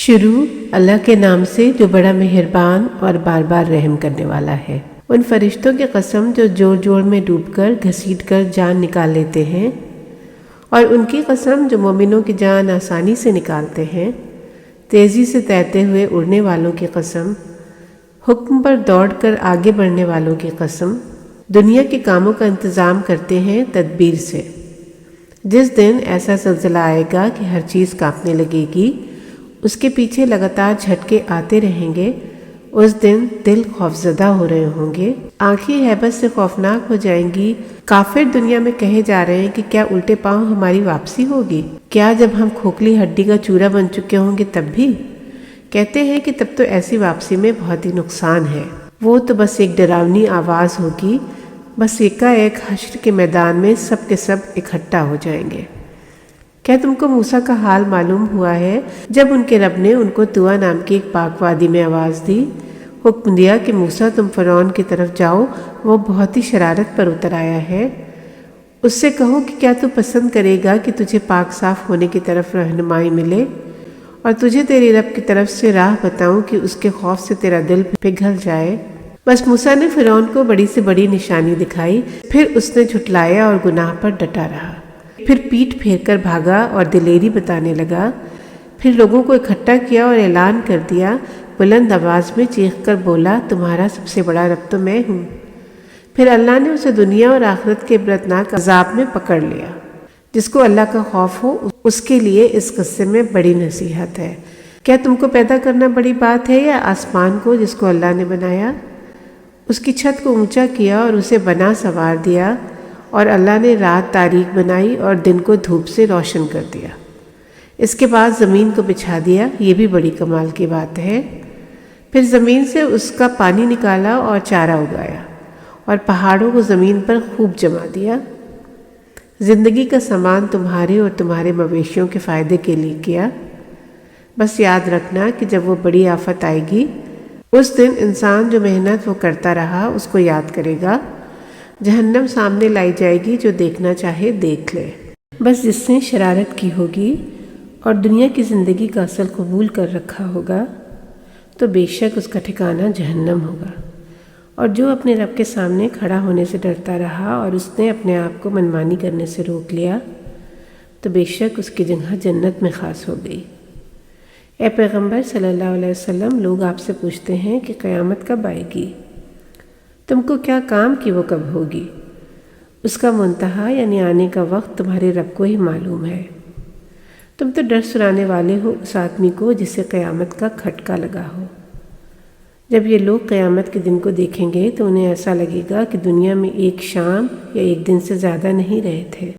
شروع اللہ کے نام سے جو بڑا مہربان اور بار بار رحم کرنے والا ہے۔ ان فرشتوں کی قسم جو جوڑ جوڑ میں ڈوب کر گھسیٹ کر جان نکال لیتے ہیں، اور ان کی قسم جو مومنوں کی جان آسانی سے نکالتے ہیں۔ تیزی سے تیرتے ہوئے اڑنے والوں کی قسم، حکم پر دوڑ کر آگے بڑھنے والوں کی قسم، دنیا کے کاموں کا انتظام کرتے ہیں تدبیر سے۔ جس دن ایسا زلزلہ آئے گا کہ ہر چیز کانپنے لگے گی، اس کے پیچھے لگاتار جھٹکے آتے رہیں گے۔ اس دن دل خوفزدہ ہو رہے ہوں گے، آنکھیں ہیبت سے خوفناک ہو جائیں گی۔ کافر دنیا میں کہے جا رہے ہیں کہ کیا الٹے پاؤں ہماری واپسی ہوگی؟ کیا جب ہم کھوکھلی ہڈی کا چورا بن چکے ہوں گے تب بھی؟ کہتے ہیں کہ تب تو ایسی واپسی میں بہت ہی نقصان ہے۔ وہ تو بس ایک ڈراؤنی آواز ہوگی، بس ایک حشر کے میدان میں سب کے سب اکٹھا ہو جائیں گے۔ کیا تم کو موسیٰ کا حال معلوم ہوا ہے جب ان کے رب نے ان کو طوٰ نام کی ایک پاک وادی میں آواز دی، حکم دیا کہ موسیٰ تم فرعون کی طرف جاؤ، وہ بہت ہی شرارت پر اتر آیا ہے۔ اس سے کہو کہ کیا تو پسند کرے گا کہ تجھے پاک صاف ہونے کی طرف رہنمائی ملے، اور تجھے تیرے رب کی طرف سے راہ بتاؤں کہ اس کے خوف سے تیرا دل پگھل جائے۔ بس موسیٰ نے فرعون کو بڑی سے بڑی نشانی دکھائی، پھر اس نے جھٹلایا اور گناہ پر ڈٹا رہا، پھر پیٹھ پھیر کر بھاگا اور دلیری بتانے لگا، پھر لوگوں کو اکٹھا کیا اور اعلان کر دیا، بلند آواز میں چیخ کر بولا، تمہارا سب سے بڑا رب تو میں ہوں۔ پھر اللہ نے اسے دنیا اور آخرت کے عبرتناک عذاب میں پکڑ لیا۔ جس کو اللہ کا خوف ہو اس کے لیے اس قصے میں بڑی نصیحت ہے۔ کیا تم کو پیدا کرنا بڑی بات ہے، یا آسمان کو جس کو اللہ نے بنایا؟ اس کی چھت کو اونچا کیا اور اسے بنا سنوار دیا، اور اللہ نے رات تاریک بنائی اور دن کو دھوپ سے روشن کر دیا۔ اس کے بعد زمین کو بچھا دیا، یہ بھی بڑی کمال کی بات ہے۔ پھر زمین سے اس کا پانی نکالا اور چارہ اگایا، اور پہاڑوں کو زمین پر خوب جما دیا۔ زندگی کا سامان تمہارے اور تمہارے مویشیوں کے فائدے کے لیے کیا۔ بس یاد رکھنا کہ جب وہ بڑی آفت آئے گی، اس دن انسان جو محنت وہ کرتا رہا اس کو یاد کرے گا۔ جہنم سامنے لائی جائے گی، جو دیکھنا چاہے دیکھ لے۔ بس جس نے شرارت کی ہوگی اور دنیا کی زندگی کا اصل قبول کر رکھا ہوگا، تو بے شک اس کا ٹھکانہ جہنم ہوگا۔ اور جو اپنے رب کے سامنے کھڑا ہونے سے ڈرتا رہا اور اس نے اپنے آپ کو منمانی کرنے سے روک لیا، تو بے شک اس کی جگہ جنت میں خاص ہو گئی۔ اے پیغمبر صلی اللہ علیہ وسلم، لوگ آپ سے پوچھتے ہیں کہ قیامت کب آئے گی؟ تم کو کیا کام کہ وہ کب ہوگی؟ اس کا منتہا یعنی آنے کا وقت تمہارے رب کو ہی معلوم ہے۔ تم تو ڈر سنانے والے ہو اس آدمی کو جسے قیامت کا کھٹکا لگا ہو۔ جب یہ لوگ قیامت کے دن کو دیکھیں گے تو انہیں ایسا لگے گا کہ دنیا میں ایک شام یا ایک دن سے زیادہ نہیں رہے تھے۔